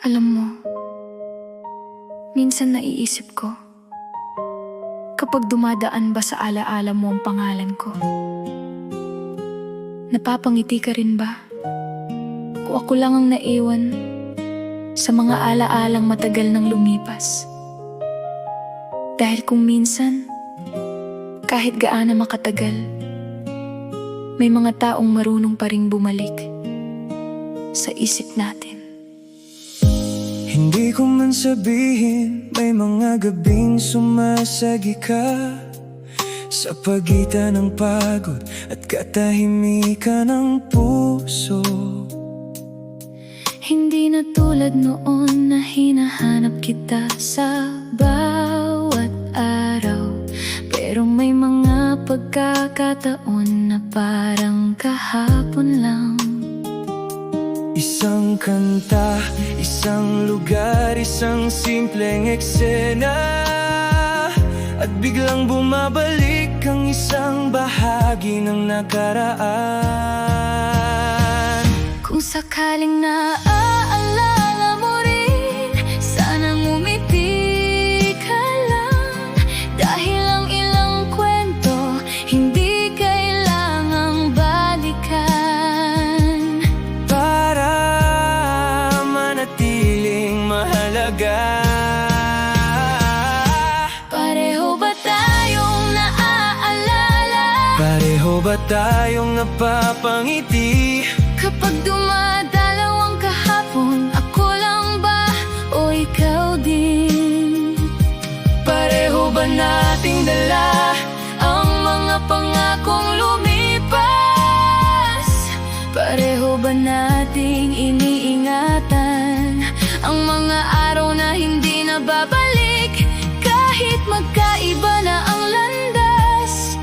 Alam mo, minsan naiisip ko, kapag dumadaan ba sa alaala mo ang pangalan ko, napapangiti ka rin ba? O ako lang ang naiwan sa mga alaalang matagal nang lumipas? Dahil kung minsan, kahit gaano makatagal, may mga taong marunong pa ring bumalik sa isip natin. Hindi ko man sabihin, may mga gabing sumasagi ka sa pagitan ng pagod at katahimikan ng puso. Hindi na tulad noon na hinahanap kita sa bawat araw, pero may mga pagkakataon na parang kahapon lang. Isang kanta, isang lugar, isang simpleng eksena, at biglang bumabalik ang isang bahagi ng nakaraan. Kung sakaling naaalala mo rin, sana ngumiti ka lang. Dahil ang ilang kwento, hindi kailangang balikan, Para manatiling mahalaga. pareho ba tayong naaalala? Pareho ba tayong napapangiti? Kapag dumadalaw ang kahapon, ako lang ba o ikaw din? Pareho ba nating dala Ang mga pangakong lumipas? Pareho ba nating iniingatan ang mga araw na hindi na babalik? Kahit magkaiba na ang landas,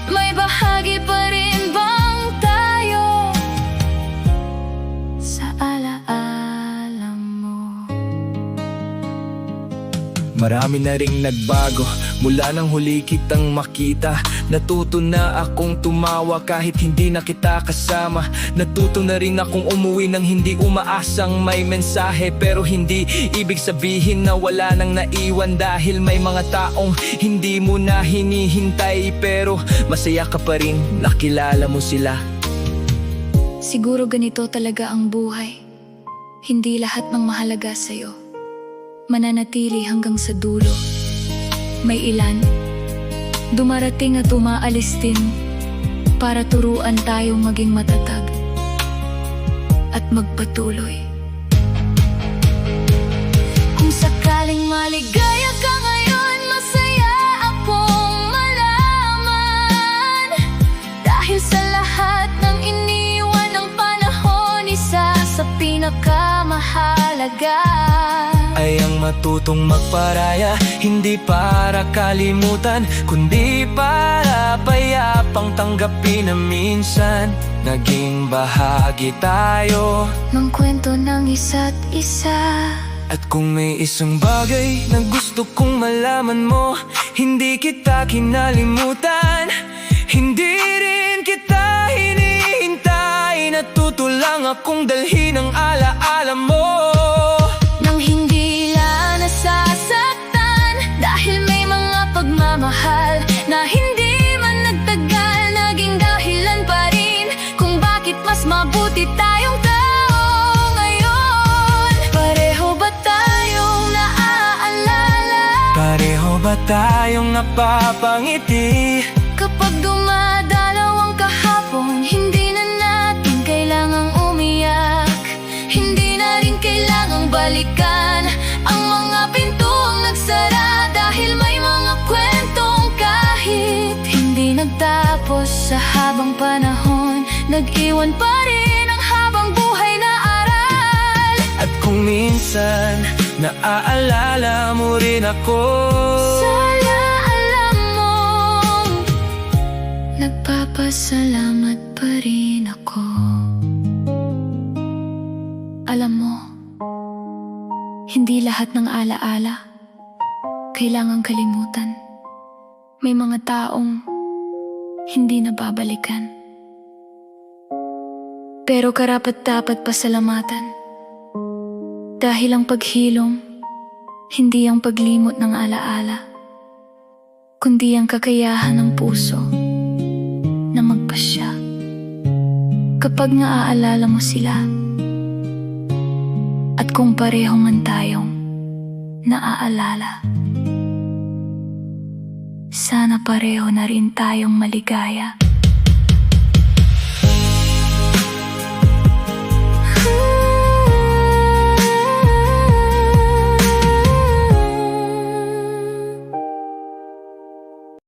may bahagi pa rin bang tayo sa alaala mo? Marami na ring nagbago mula nang huli kitang makita. Natuto na akong tumawa kahit hindi na kita kasama. Natuto na rin akong umuwi nang hindi umaasang may mensahe. Pero hindi ibig sabihin na wala nang naiwan, dahil may mga taong hindi mo na hinihintay, pero masaya ka pa rin nakilala mo sila. Siguro ganito talaga ang buhay. Hindi lahat ng mahalaga sa'yo mananatili hanggang sa dulo. May ilan dumarating at umaalis din para turuan tayong maging matatag at magpatuloy. Kung sakaling maligaya ka ngayon, masaya akong malaman. Dahil sa lahat ng iniwan ng panahon, isa sa pinakamahalaga ay ang matutong magparaya, hindi para kalimutan, kundi para payapang tanggapin na minsan naging bahagi tayo ng kwento ng isa't isa. At kung may isang bagay na gusto kong malaman mo, hindi kita kinalimutan, hindi rin kita hinihintay. Natuto lang akong dalhin ang alaala mo Nang hindi lang nasasaktan, dahil may mga pagmamahal na hindi man nagtagal, naging dahilan pa rin kung bakit mas mabuti tayong tao ngayon. Pareho ba tayong naaalala? Pareho ba tayong napapangiti? Kapag dumadalaw ang kahapon, hindi na natin kailangang umiyak, hindi na rin kailangang balikan ang mga pintong nagsara, dahil may mga kwentong kahit hindi nagtapos sa habang panahon, nag-iwan pa rin ang habang buhay na aral. At kung minsan naaalala mo rin ako, Sana alam mong nagpapasalamat pa rin ako. Alam mo, hindi lahat ng alaala kailangang kalimutan. May mga taong hindi na babalikan, pero karapat-dapat pasalamatan Dahil ang paghilom, hindi ang paglimot ng alaala, kundi ang kakayahan ng puso na magpasya. Kapag naaalala mo sila, at kung pareho man tayong naaalala, sana pareho na rin tayong maligaya.